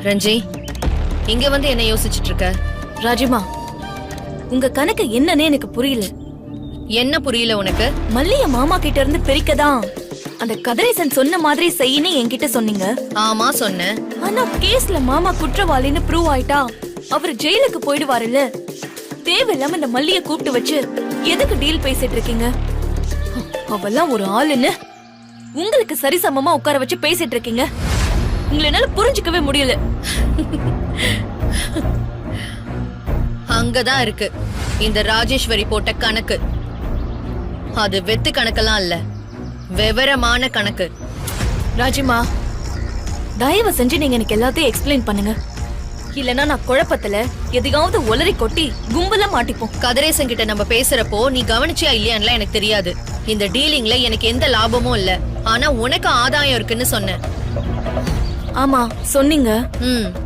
ரஞ்சி, இங்க வந்து என்ன யோசிச்சுட்டு இருக்க? ராஜிமா, உங்க கணக்கு என்னன்னு எனக்கு புரியல. என்ன புரியல உனக்கு? மல்லிய மாமா கிட்ட இருந்து பிரிக்கதான் அந்த கதிரேசன் சொன்ன மாதிரி செய்யின்னு என்கிட்ட சொன்னீங்க. ஆமா சொன்னேன். ஆனா கேஸ்ல மாமா குற்றவாளின்னு ப்ரூவ் ஆயிட்டா அவர் ஜெயிலுக்கு போயிடுவாருல்ல. தேவையில்லாம இந்த மல்லிய கூப்பிட்டு வச்சு எதுக்கு டீல் பேசிட்டு இருக்கீங்க? அவெல்லாம் ஒரு ஆளுன்னு உங்களுக்கு சரிசமமா உட்கார வச்சு பேசிட்டு இருக்கீங்க. உங்களை என்னால புரிஞ்சுக்கவே முடியல. அங்கதான் இருக்கு இந்த ராஜேஸ்வரி போட்ட கணக்கு. அது வெத்து கணக்கெல்லாம் இல்ல, விவரமான கணக்கு. ராஜிமா, தயவு செஞ்சு நீங்க எனக்கு எல்லாத்தையும் எக்ஸ்பிளைன் பண்ணுங்க. இல்லனா நான் குழப்பத்துல எதையாவது ஒலரி கொட்டி கும்பல மாட்டிப்போம். கதிரேசன் கிட்ட நம்ம பேசுறப்போ நீ கவனிச்சியா இல்லையான்லாம் எனக்கு தெரியாது. இந்த டீலிங்ல எனக்கு எந்த லாபமும் இல்ல, ஆனா உனக்கு ஆதாயம் இருக்குன்னு சொன்னேன். ஆமா சொன்னீங்க.